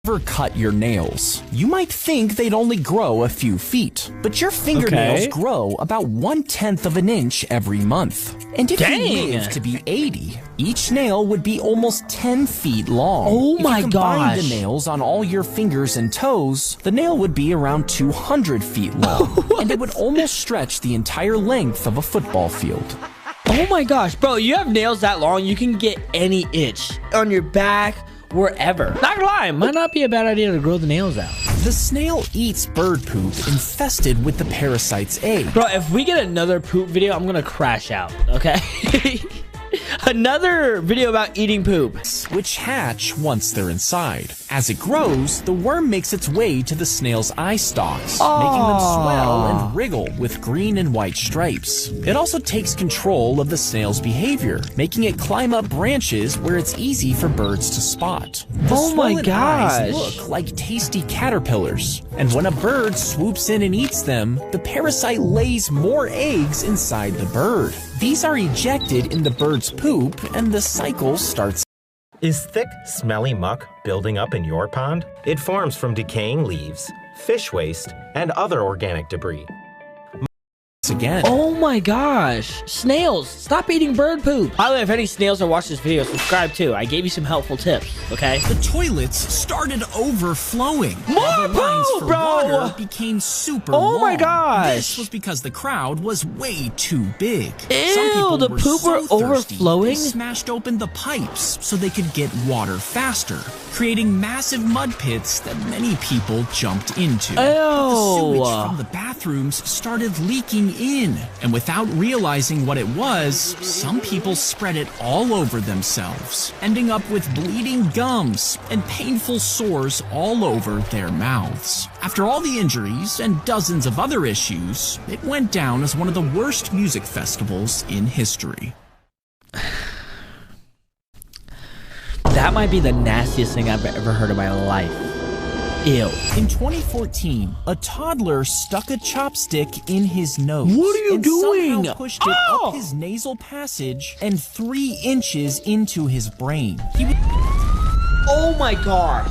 Ever cut your nails? You might think they'd only grow a few feet, but your fingernails grow about 1/10 of an inch every month. And if you live to be 80, each nail would be almost 10 feet long. Oh my If you combined the nails on all your fingers and toes, the nail would be around 200 feet long, and it would almost stretch the entire length of a football field. Oh my gosh, bro, you have nails that long, you can get any itch on your back, wherever. Not gonna lie, might not be a bad idea to grow the nails out. The snail eats bird poop infested with the parasite's egg. Bro, if we get another poop video, I'm gonna crash out, okay? Another video about eating poop. Which hatch once they're inside. As it grows, the worm makes its way to the snail's eye stalks, making them swell and wriggle with green and white stripes. It also takes control of the snail's behavior, making it climb up branches where it's easy for birds to spot. The swollen eyes look like tasty caterpillars, and when a bird swoops in and eats them, the parasite lays more eggs inside the bird. These are ejected in the bird's poop, and the cycle starts. Is thick, smelly muck building up in your pond? It forms from decaying leaves, fish waste, and other organic debris. Again. Oh my gosh, snails, stop eating bird poop. By the way, if any snails are watching this video, subscribe too. I gave you some helpful tips, okay? The toilets started overflowing. More poop, bro! Water became super long. My gosh. This was because the crowd was way too big. Ew, Some people the were poop so were thirsty, overflowing? They smashed open the pipes so they could get water faster, creating massive mud pits that many people jumped into. But the sewage from the bathrooms started leaking in, and without realizing what it was, some people spread it all over themselves, ending up with bleeding gums and painful sores all over their mouths. After all the injuries and dozens of other issues, it went down as one of the worst music festivals in history. That might be the nastiest thing I've ever heard in my life. Ew. In 2014, a toddler stuck a chopstick in his nose. What are you doing? Somehow pushed it up his nasal passage and 3 inches into his brain. Oh my gosh.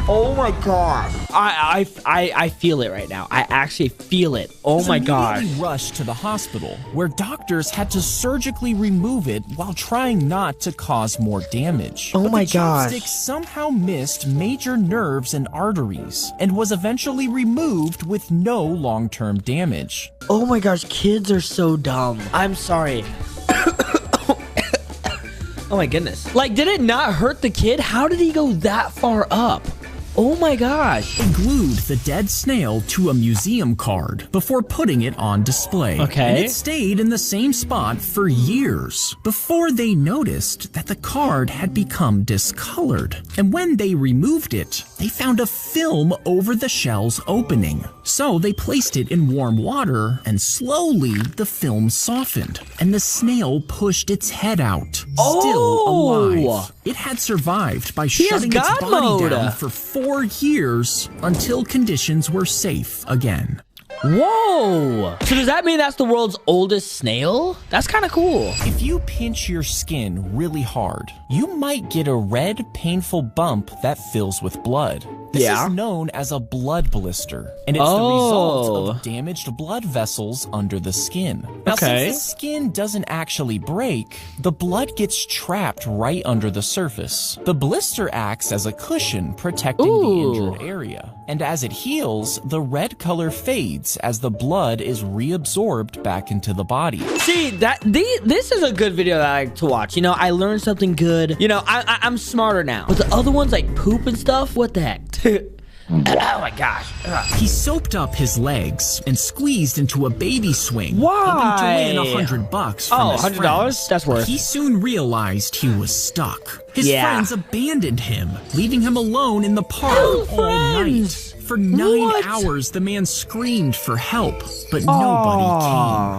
Oh my gosh. I feel it right now. I actually feel it. Oh my gosh. He rushed to the hospital, where doctors had to surgically remove it while trying not to cause more damage. Oh my gosh. The chopstick somehow missed major nerves and arteries and was eventually removed with no long-term damage. Oh my gosh, kids are so dumb. I'm sorry. Oh my goodness. Like, did it not hurt the kid? How did he go that far up? Oh my gosh. They glued the dead snail to a museum card before putting it on display. Okay. And it stayed in the same spot for years before they noticed that the card had become discolored. And when they removed it, they found a film over the shell's opening. So they placed it in warm water, and slowly the film softened and the snail pushed its head out, still alive. It had survived by shutting its body down for 4 years until conditions were safe again. Whoa! So does that mean that's the world's oldest snail? That's kind of cool. If you pinch your skin really hard, you might get a red, painful bump that fills with blood. This is known as a blood blister, and it's the result of damaged blood vessels under the skin. Now, since the skin doesn't actually break, the blood gets trapped right under the surface. The blister acts as a cushion protecting the injured area, and as it heals, the red color fades as the blood is reabsorbed back into the body. See, this is a good video that I like to watch. You know, I learned something good. You know, I'm smarter now. But the other ones like poop and stuff, what the heck? Oh my gosh. He soaped up his legs and squeezed into a baby swing. Why? Hoping to win $100 from his $100? friends. That's worth. But he soon realized he was stuck. His friends abandoned him, leaving him alone in the park all night. For 9 What? hours, the man screamed for help, but nobody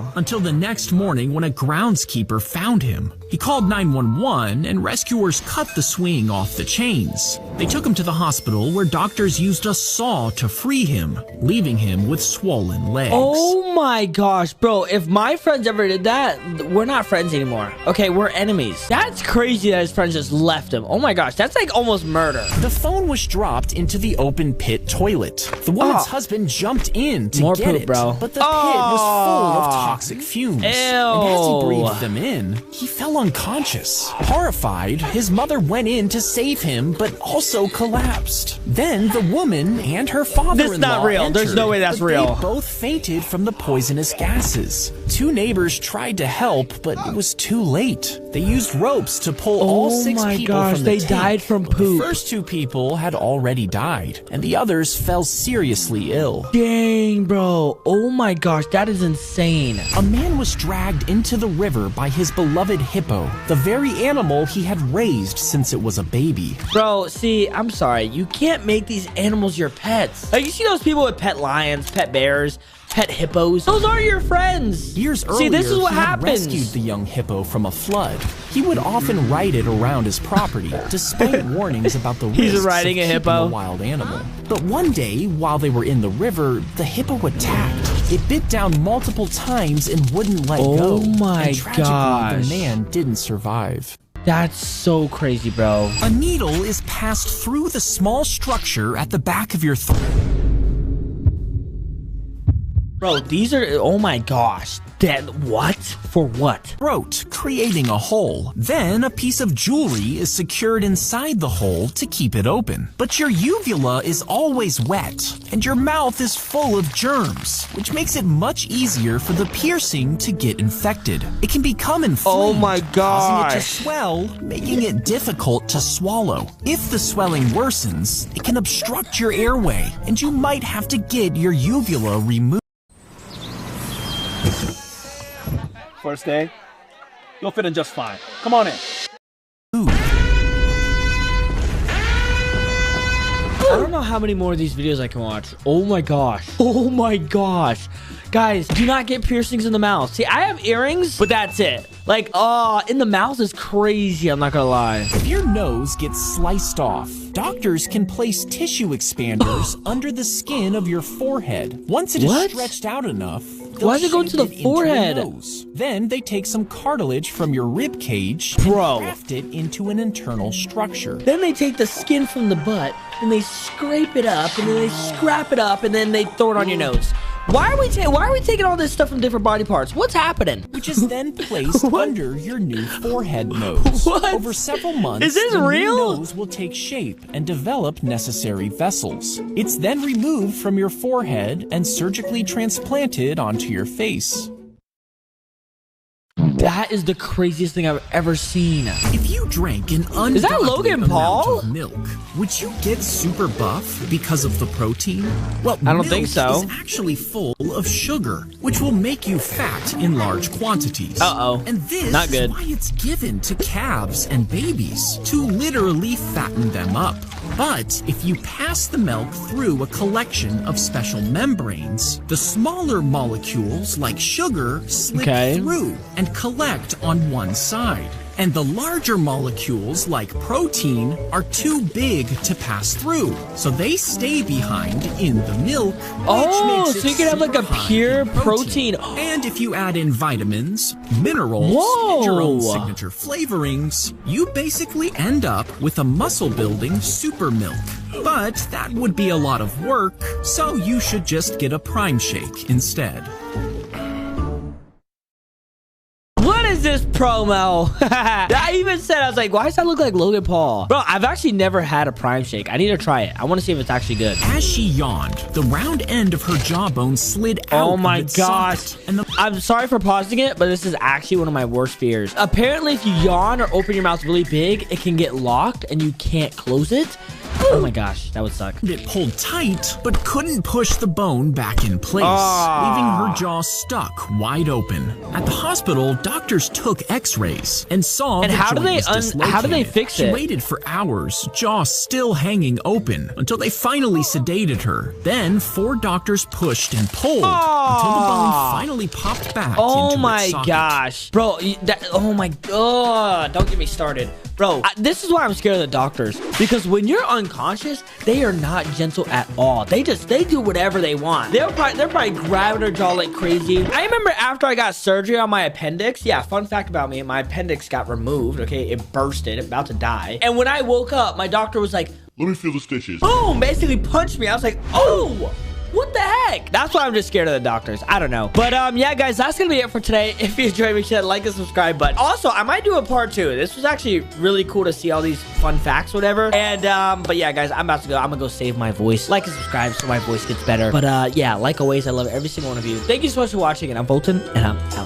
came. Until the next morning when a groundskeeper found him. He called 911 and rescuers cut the swing off the chains. They took him to the hospital where doctors used a saw to free him, leaving him with swollen legs. Oh my gosh, bro. If my friends ever did that, we're not friends anymore. Okay, we're enemies. That's crazy that his friends just left him. Oh my gosh, that's like almost murder. The phone was dropped into the open pit toilet. The woman's husband jumped in to get poop, it, bro. but the pit was full of toxic fumes. Ew. And as he breathed them in, he fell unconscious. Horrified, his mother went in to save him, but also collapsed. Then the woman and her father-in-law This is not real. There's no way that's but real. They both fainted from the poisonous gases. 2 neighbors tried to help, but it was too late. They used ropes to pull all 6 my people gosh, from the they tank. died from The poop. first 2 people had already died, and the others fell seriously ill. Dang, bro. Oh my gosh, that is insane. A man was dragged into the river by his beloved hippo, the very animal he had raised since it was a baby. Bro, see, I'm sorry. You can't make these animals your pets. Like, you see those people with pet lions, pet bears, pet hippos? Those aren't your friends. Years earlier, see, this is what he had happens. rescued the young hippo from a flood. He would often ride it around his property, despite warnings about the He's risks riding of a keeping hippo. a wild animal. But one day, while they were in the river, the hippo attacked. It bit down multiple times and wouldn't let go. Oh my and tragically, gosh. the man didn't survive. That's so crazy, bro. A needle is passed through the small structure at the back of your throat. Bro, these are, oh my gosh. That, what? For what? Throat, creating a hole. Then a piece of jewelry is secured inside the hole to keep it open. But your uvula is always wet, and your mouth is full of germs, which makes it much easier for the piercing to get infected. It can become inflamed, Oh my causing it to gosh. swell, making it difficult to swallow. If the swelling worsens, it can obstruct your airway, and you might have to get your uvula removed. First day, you'll fit in just fine. Come on in. I don't know how many more of these videos I can watch. Oh my gosh. Oh my gosh. Guys, do not get piercings in the mouth. See, I have earrings, but that's it. Like, in the mouth is crazy, I'm not gonna lie. If your nose gets sliced off, doctors can place tissue expanders under the skin of your forehead. Once it is What? stretched out enough, they'll Why does it go shape to the into forehead? nose. Then they take some cartilage from your rib cage Bro. and craft it into an internal structure. Then they take the skin from the butt and they scrape it up and then they scrap it up and then they throw it on your nose. Why are we taking all this stuff from different body parts? What's happening? Which is then placed under your new forehead nose. What? Over several months, Is this the new real? nose will take shape and develop necessary vessels. It's then removed from your forehead and surgically transplanted onto your face. That is the craziest thing I've ever seen. If you drank an ungodly Is that Logan amount Paul? of milk, would you get super buff because of the protein? Well, I don't think milk so. is actually full of sugar, which will make you fat in large quantities. Uh-oh. And this Not good. is why it's given to calves and babies, to literally fatten them up. But if you pass the milk through a collection of special membranes, the smaller molecules like sugar slip through and collect on one side. And the larger molecules like protein are too big to pass through, so they stay behind in the milk. Oh, which makes so it you can have like a super high pure in protein. And if you add in vitamins, minerals, Whoa. and your own signature flavorings, you basically end up with a muscle-building super milk. But that would be a lot of work, so you should just get a Prime Shake instead. What is this promo? I even said, I was like, why does that look like Logan Paul? Bro, I've actually never had a Prime Shake. I need to try it. I want to see if it's actually good. As she yawned, the round end of her jawbone slid out Oh my of its gosh. socket, and the I'm sorry for pausing it, but this is actually one of my worst fears. Apparently, if you yawn or open your mouth really big, it can get locked and you can't close it. Oh my gosh, that would suck. it pulled tight, but couldn't push the bone back in place, leaving her jaw stuck wide open. At the hospital, doctors took x-rays and saw And the how do joint they was how do they dislocated. fix She it? waited for hours, jaw still hanging open, until they finally sedated her. Then 4 doctors pushed and pulled until the bone finally popped back Oh into my its socket. gosh, bro! Oh my god! Don't get me started, bro. This is why I'm scared of the doctors, because when you're unconscious, they are not gentle at all. They do whatever they want. They're probably grabbing her jaw like crazy. I remember after I got surgery on my appendix. Yeah, fun fact about me: my appendix got removed. Okay, it bursted, about to die. And when I woke up, my doctor was like, "Let me feel the stitches." Boom! Basically punched me. I was like, oh. What the heck? That's why I'm just scared of the doctors. I don't know. But yeah, guys, that's gonna be it for today. If you enjoyed, make sure to like and subscribe. But also, I might do a part 2. This was actually really cool to see all these fun facts, whatever. And but yeah, guys, I'm about to go. I'm gonna go save my voice. Like and subscribe so my voice gets better. But yeah, like always, I love every single one of you. Thank you so much for watching, and I'm Folton, and I'm out.